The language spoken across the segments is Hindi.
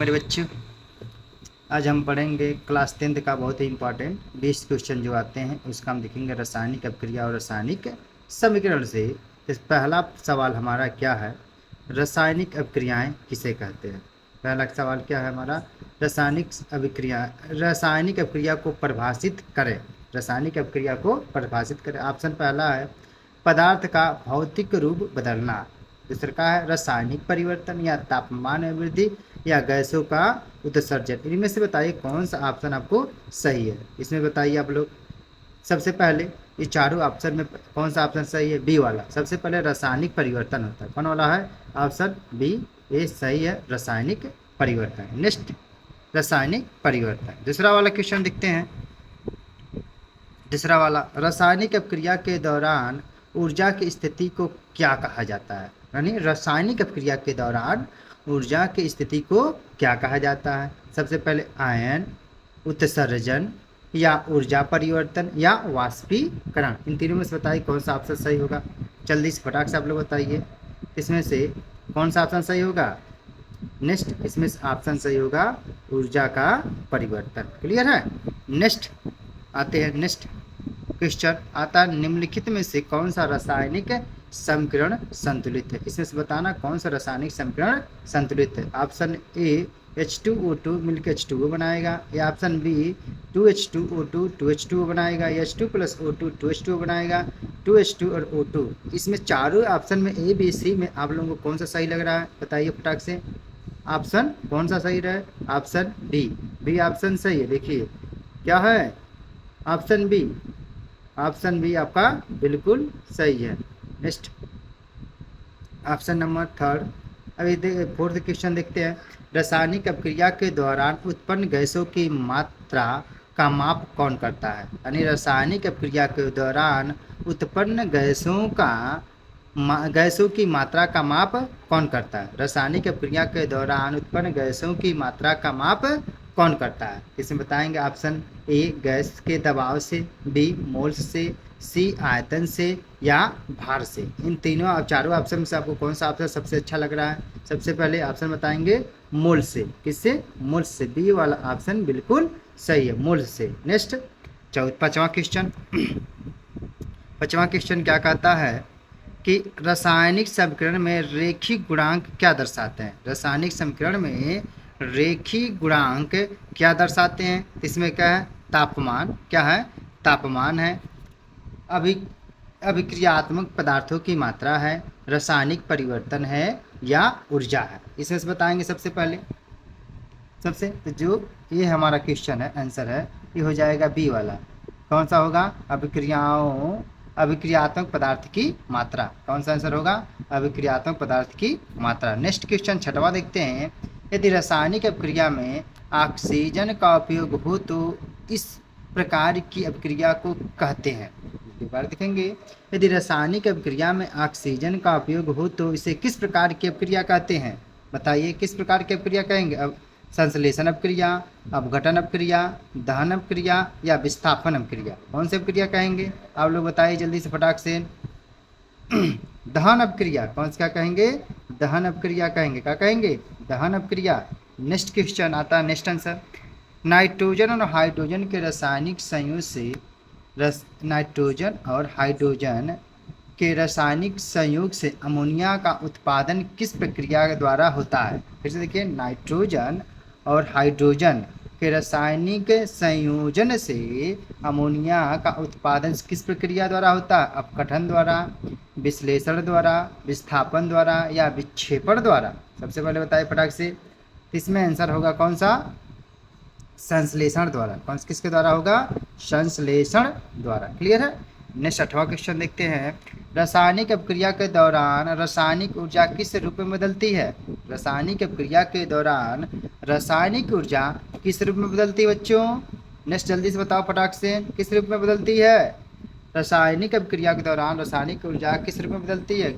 मेरे बच्चों, आज हम पढ़ेंगे क्लास 10th का बहुत ही इंपॉर्टेंट 20 क्वेश्चन जो आते हैं उसका हम देखेंगे रासायनिक अपक्रिया और रासायनिक समीकरण से। इस पहला सवाल हमारा क्या है, रासायनिक अपक्रियाएं किसे कहते हैं। पहला सवाल क्या है हमारा, रासायनिक अपक्रिया को परिभाषित करें। रासायनिक अपक्रिया को परिभाषित करें। ऑप्शन पहला है पदार्थ का भौतिक रूप बदलना, दूसरा का है रासायनिक परिवर्तन या तापमान में वृद्धि या गैसों का उत्सर्जन। इनमें से बताइए कौन सा ऑप्शन आपको सही है। इसमें बताइए आप लोग। सबसे पहले ये चारों ऑप्शन में कौन सा ऑप्शन सही है? बी वाला। सबसे पहले रासायनिक परिवर्तन होता है, कौन वाला है? ऑप्शन बी, ये सही है, रासायनिक परिवर्तन। नेक्स्ट, रासायनिक परिवर्तन। दूसरा वाला क्वेश्चन देखते हैं। दूसरा वाला, रासायनिक अपक्रिया के दौरान ऊर्जा की स्थिति को क्या कहा जाता है? यानी रासायनिक अपक्रिया के दौरान ऊर्जा की स्थिति को क्या कहा जाता है? सबसे पहले आयन उत्सर्जन या ऊर्जा परिवर्तन या वाष्पीकरण। इन तीनों में से बताइए कौन सा ऑप्शन सही होगा। जल्दी से फटाक से आप लोग बताइए, इसमें से कौन सा ऑप्शन सही होगा। नेक्स्ट, इसमें ऑप्शन सही होगा ऊर्जा का परिवर्तन। क्लियर है। नेक्स्ट आते हैं। नेक्स्ट क्वेश्चन आता है, निम्नलिखित में से कौन सा रासायनिक समीकरण संतुलित है? इसमें से बताना कौन सा रासायनिक समीकरण संतुलित है। ऑप्शन ए H2O2 मिलकर H2O बनाएगा, या ऑप्शन बी 2H2O2 2H2O बनाएगा, या H2 + O2 2H2O बनाएगा, 2H2 और O2। इसमें चारों ऑप्शन में ए बी सी में आप लोगों को कौन सा सही लग रहा है? बताइए फटाक से। ऑप्शन कौन सा सही रहे? Option B. बी ऑप्शन सही है। देखिए क्या है, ऑप्शन बी। ऑप्शन बी आपका बिल्कुल सही है। Next, option number third. अभी फोर्थ क्वेश्चन देखते हैं। रासायनिक अपक्रिया के दौरान उत्पन्न गैसों की मात्रा का माप कौन करता है? यानी रासायनिक अपक्रिया के दौरान उत्पन्न गैसों की मात्रा का माप कौन करता है? रासायनिक अपक्रिया के दौरान उत्पन्न गैसों की मात्रा का माप कौन करता है? इसमें बताएंगे। ऑप्शन ए गैस के दबाव से, बी मोल्स से, सी आयतन से या भार से। इन तीनों चारों ऑप्शन से आपको कौन सा ऑप्शन सबसे अच्छा लग रहा है? सबसे पहले ऑप्शन बताएंगे मोल से। किससे? मोल से। बी वाला ऑप्शन बिल्कुल सही है, मोल से। नेक्स्ट, पांचवा क्वेश्चन। पांचवा क्वेश्चन क्या कहता है कि रासायनिक समीकरण में रेखीय गुणांक क्या दर्शाते हैं? रासायनिक समीकरण में रेखीय गुणांक क्या दर्शाते हैं? इसमें क्या है? तापमान। क्या है? तापमान है। अभिक्रियात्मक पदार्थों की मात्रा है, रासायनिक परिवर्तन है या ऊर्जा है। इसमें से बताएंगे। सबसे पहले सबसे तो जो ये हमारा क्वेश्चन है, आंसर है ये हो जाएगा बी वाला। कौन सा होगा? अभिक्रियात्मक पदार्थ की मात्रा। कौन सा आंसर होगा? अभिक्रियात्मक पदार्थ की मात्रा। नेक्स्ट क्वेश्चन छठवां देखते हैं। यदि रासायनिक अपक्रिया में ऑक्सीजन का उपयोग हो तो इस प्रकार की अपक्रिया को कहते हैं। बार देखेंगे। यदि रासायनिक अपक्रिया में ऑक्सीजन का उपयोग हो तो इसे किस प्रकार की अपक्रिया कहते हैं? बताइए किस प्रकार की अपक्रिया कहेंगे? अब संश्लेषण अपक्रिया, अपघटन अपक्रिया, दहन अपक्रिया या विस्थापन अपक्रिया। कौन सी अपक्रिया कहेंगे? आप लोग बताइए जल्दी से फटाक से। दहन अपक्रिया। कौन सा कहेंगे? दहन अपक्रिया कहेंगे। क्या कहेंगे? दहन अपक्रिया। नेक्स्ट क्वेश्चन आता है। नेक्स्ट आंसर, नाइट्रोजन और हाइड्रोजन के रासायनिक संयोग से नाइट्रोजन और हाइड्रोजन के रासायनिक संयोग से अमोनिया का उत्पादन किस प्रक्रिया के द्वारा होता है? फिर से देखिए, नाइट्रोजन और हाइड्रोजन के रासायनिक संयोजन से अमोनिया का उत्पादन किस प्रक्रिया द्वारा होता है? अपघटन द्वारा, विश्लेषण द्वारा, विस्थापन द्वारा या विक्षेपण द्वारा। सबसे पहले बताइए फटाक से। इसमें आंसर होगा कौन सा? संश्लेषण द्वारा। कौन किसके द्वारा होगा? संश्लेषण द्वारा। क्लियर है। नेक्स्ट छठवां क्वेश्चन देखते हैं। रासायनिक अपक्रिया के दौरान रासायनिक ऊर्जा किस रूप में बदलती है? रासायनिक अपक्रिया के दौरान रासायनिक ऊर्जा किस रूप में बदलती है बच्चों? नेक्स्ट जल्दी से बताओ फटाक से, किस रूप में बदलती है? रासायनिक अपक्रिया के दौरान रासायनिक ऊर्जा किस रूप में बदलती है?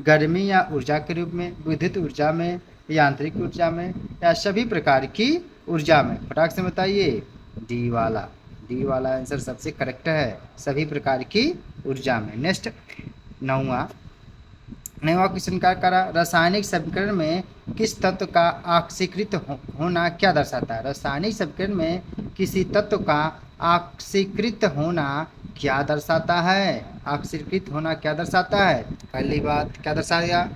गर्मी या ऊर्जा के रूप में, विद्युत ऊर्जा में, यांत्रिक ऊर्जा में या सभी प्रकार की ऊर्जा में। फटाक से बताइए। डी वाला। डी वाला आंसर सबसे करेक्ट है, सभी प्रकार की ऊर्जा में। नेक्स्ट नौवां, नवा क्वेश्चन क्या करा, रासायनिक समीकरण में किस तत्व का ऑक्सीकृत होना क्या दर्शाता है। रासायनिक समीकरण में किसी तत्व का ऑक्सीकृत होना क्या दर्शाता है। ऑक्सीकृत होना क्या दर्शाता है। पहली बात क्या दर्शाया,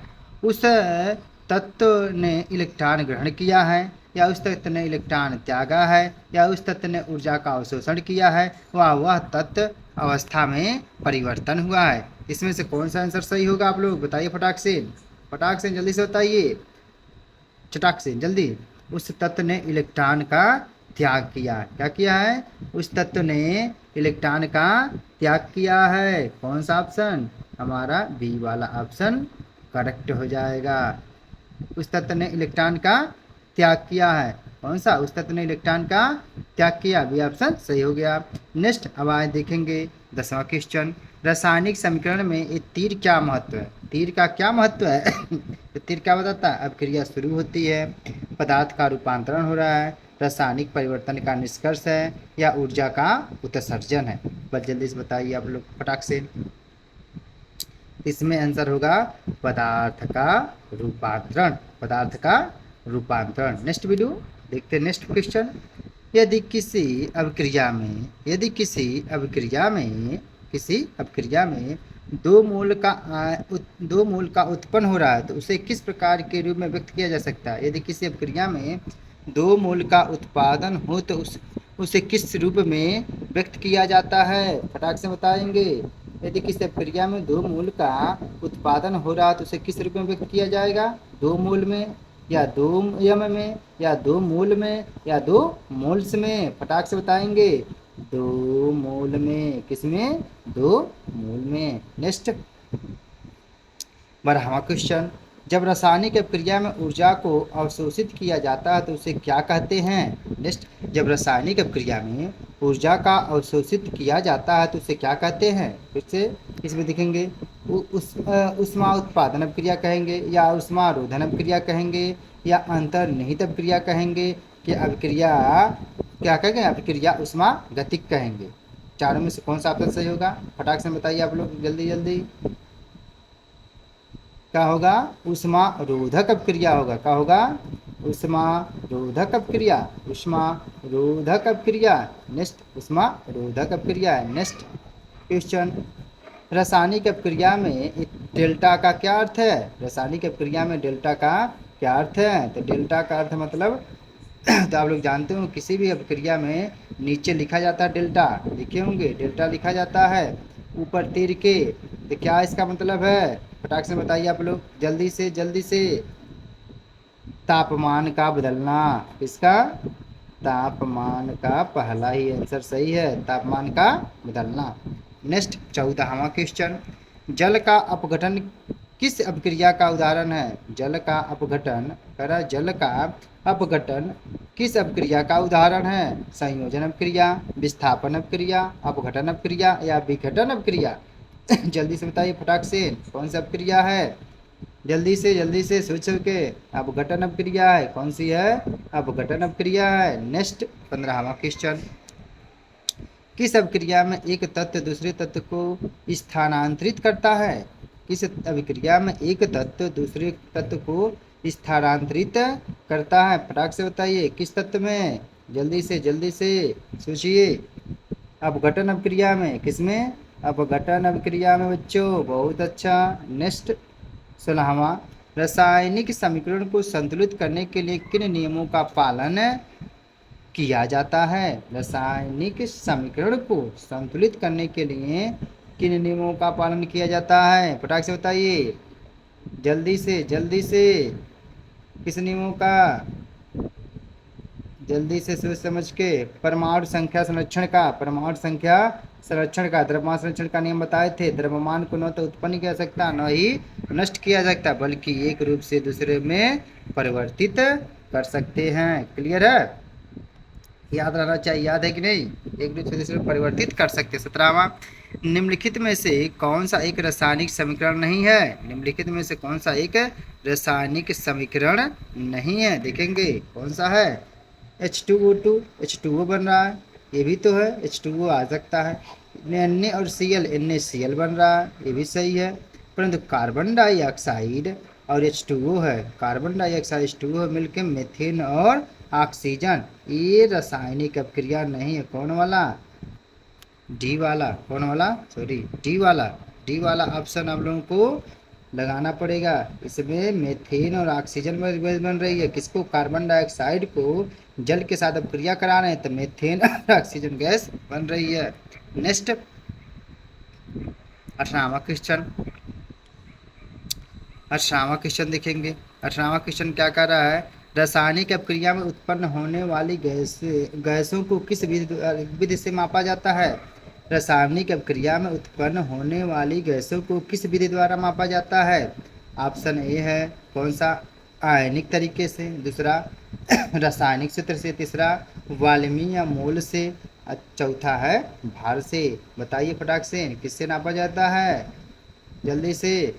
उस तत्व ने इलेक्ट्रॉन ग्रहण किया है, या उस तत्व ने इलेक्ट्रॉन त्यागा है, या उस तत्व ने ऊर्जा का अवशोषण किया है, वह तत्व अवस्था में परिवर्तन हुआ है। इसमें से कौन सा आंसर सही होगा, आप लोग बताइए फटाक से जल्दी से बताइए, चटाक से जल्दी। उस तत्व ने इलेक्ट्रॉन का त्याग किया, क्या किया है, उस तत्व ने इलेक्ट्रॉन का त्याग किया है। कौन सा ऑप्शन, हमारा बी वाला ऑप्शन करेक्ट हो जाएगा। उस तत्व ने इलेक्ट्रॉन का त्याग किया है, कौन सा, उस तत्व ने इलेक्ट्रॉन का त्याग किया, बी ऑप्शन सही हो गया। नेक्स्ट अब आए देखेंगे 10वां क्वेश्चन, रासायनिक समीकरण में एक तीर क्या महत्व है। तीर का क्या महत्व है तो तीर क्या बताता है, अब क्रिया शुरू होती है, पदार्थ का रूपांतरण हो रहा है, रासायनिक परिवर्तन का निष्कर्ष है, या ऊर्जा का उत्सर्जन है। बस जल्दी से बताइए आप लोग फटाक से। इसमें आंसर होगा पदार्थ का रूपांतरण, पदार्थ का रूपांतरण। नेक्स्ट वीडियो देखते हैं नेक्स्ट क्वेश्चन, यदि किसी अभिक्रिया में दो मोल का उत्पन्न हो रहा है तो उसे किस प्रकार के रूप में व्यक्त किया जा सकता है। यदि किसी अभिक्रिया में 2 मोल का उत्पादन हो तो उसे किस रूप में व्यक्त किया जाता है, फटाक से बताएंगे। यदि किसी अभिक्रिया में 2 मोल का उत्पादन हो रहा है तो उसे किस रूप में व्यक्त किया जाएगा, 2 मोल में, या 2 यम में, या 2 मोल में, या 2 मोल्स में, फटाक से बताएंगे। 2 मोल में, किसमें, 2 मोल में। नेक्स्ट 12वां क्वेश्चन, जब रासायनिक अभिक्रिया में ऊर्जा को अवशोषित किया जाता है तो उसे क्या कहते हैं। नेक्स्ट, जब रासायनिक अभिक्रिया में ऊर्जा का अवशोषित किया जाता है तो उसे क्या कहते हैं, फिर से इसमें दिखेंगे, उष्मा उत्पादन अभिक्रिया कहेंगे, या उष्मारोधन अभिक्रिया कहेंगे, या अंतर्निहित अभिक्रिया कहेंगे, कि अभिक्रिया क्या कहेंगे, अभिक्रिया उष्मा गतिक कहेंगे। चारों में से कौन सा ऑप्शन सही होगा, फटाक से बताइए आप लोग जल्दी जल्दी। क्या होगा, उष्मारोधक अभिक्रिया होगा। क्या होगा, उष्मारोधक अभिक्रिया, उष्मारोधक अभिक्रिया। नेक्स्ट, उष्मारोधक अभिक्रिया। नेक्स्ट क्वेश्चन, रासायनिक अभिक्रिया में डेल्टा का क्या अर्थ है। रासायनिक अभिक्रिया में डेल्टा का क्या अर्थ है, तो डेल्टा का अर्थ मतलब तो आप लोग जानते हो किसी भी अभिक्रिया में नीचे लिखा जाता है डेल्टा, लिखे होंगे, डेल्टा लिखा जाता है ऊपर तीर के, तो क्या इसका मतलब है, फटाक से बताइए आप लोग जल्दी से। तापमान का बदलना, इसका तापमान का पहला ही आंसर सही है, तापमान का बदलना। नेक्स्ट 14वां क्वेश्चन, जल का अपघटन किस अभिक्रिया का उदाहरण है। जल का अपघटन किस अभिक्रिया का उदाहरण है। संयोजन अभिक्रिया, विस्थापन अभिक्रिया, अपघटन अभिक्रिया, या विघटन अभिक्रिया जल्दी से बताइए फटाक से, कौन सी अभिक्रिया है, जल्दी से सोच के। अपघटन अभिक्रिया है, कौन सी है, अपघटन अभिक्रिया है। नेक्स्ट 15वां क्वेश्चन, किस अभिक्रिया में एक तत्व दूसरे तत्व को स्थानांतरित करता है। किस अभिक्रिया में एक तत्व दूसरे तत्व को स्थानांतरित करता है, फटाक से बताइए किस तत्व में, जल्दी से सोचिए। अपघटन अभिक्रिया में, किसमें, अपघटन अभिक्रिया में बच्चों, बहुत अच्छा। नेक्स्ट 16वां, रासायनिक समीकरण को संतुलित करने के लिए किन नियमों का पालन किया जाता है। रासायनिक समीकरण को संतुलित करने के लिए किन नियमों का पालन किया जाता है, फटाक से बताइए जल्दी से किस नियमों का, जल्दी से सोच समझ के। परमाणु संख्या संरक्षण का, द्रव्यमान संरक्षण का नियम बताए थे। द्रव्यमान को न तो उत्पन्न किया सकता न ही नष्ट किया सकता, बल्कि एक रूप से दूसरे में परिवर्तित कर सकते हैं। क्लियर है, याद रहना चाहिए, याद है कि नहीं, एक रूप से दूसरे में परिवर्तित कर सकते। 17वां, निम्नलिखित में से कौन सा एक रासायनिक समीकरण नहीं है। निम्नलिखित में से कौन सा एक रासायनिक समीकरण नहीं है, देखेंगे कौन सा है। H2O2 H2O बन रहा है, ये भी तो है, H2O आ सकता है। Na और Cl NaCl बन रहा है, ये भी सही है। परंतु कार्बन डाइऑक्साइड और H2O है, कार्बन डाइऑक्साइड H2O मिलकर मीथेन और ऑक्सीजन, ये रासायनिक अपक्रिया नहीं है। कौन वाला? डी वाला। कौन वाला? सॉरी, डी वाला। डी वाला ऑप्शन आप लोगों को लगाना पड़ेगा। इसमें मीथेन और ऑक्सीजन बन रही है। किसको? कार्बन डाइऑक्साइड को जल के साथ अपक्रिया करा रहे हैं तो मीथेन और ऑक्सीजन गैस बन रही है। नेक्स्ट 18वां क्वेश्चन। 18वां क्वेश्चन देखेंगे। 18वां क्वेश्चन क्या कर रहा है? रासायनिक अपक्रिया में उत्पन्न होने वाली गैसों को किस विधि से मापा जाता है? रासायनिक अपक्रिया में उत्पन्न होने वाली गैसों को किस विधि द्वारा मापा जाता है? ऑप्शन ए है कौन सा? आयनिक तरीके से। दूसरा रासायनिक सूत्र से। तीसरा वॉल्यूम या मोल से। चौथा है भार से। बताइए फटाक से, किससे नापा जाता है? जल्दी से।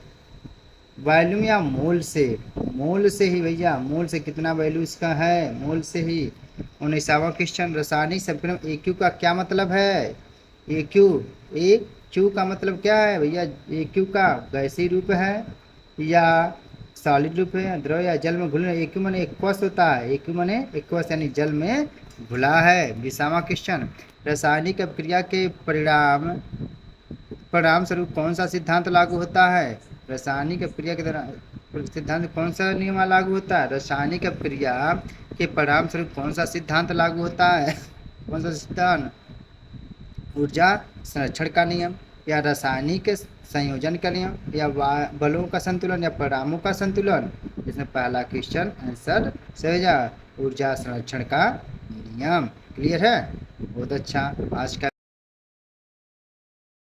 वॉल्यूम या मोल से? मोल से ही भैया, मोल से। कितना वैल्यू इसका है? मोल से ही। 19वां क्वेश्चन। रासायनिक समीकरण AQ का क्या मतलब है? AQ का मतलब क्या है भैया? AQ का गैसीय रूप है या सॉलिड रूप है, द्रव या जल में घुलना। AQ माने एक्वस होता है। AQ माने एक्वस यानी जल में घुला है। 20वां क्वेश्चन। रासायनिक अपक्रिया के परिणाम स्वरूप कौन सा सिद्धांत लागू होता है? रासायनिक अपक्रिया के दौरान सिद्धांत कौन सा नियम लागू होता है? रासायनिक अपक्रिया के परिणाम स्वरूप कौन सा सिद्धांत लागू होता है? कौन सा सिद्धांत? ऊर्जा संरक्षण का नियम या रासायनिक संयोजन का नियम या बलों का संतुलन या परिणामों का संतुलन? इसमें पहला क्वेश्चन आंसर सही है, ऊर्जा संरक्षण का नियम। क्लियर है? बहुत अच्छा। आज का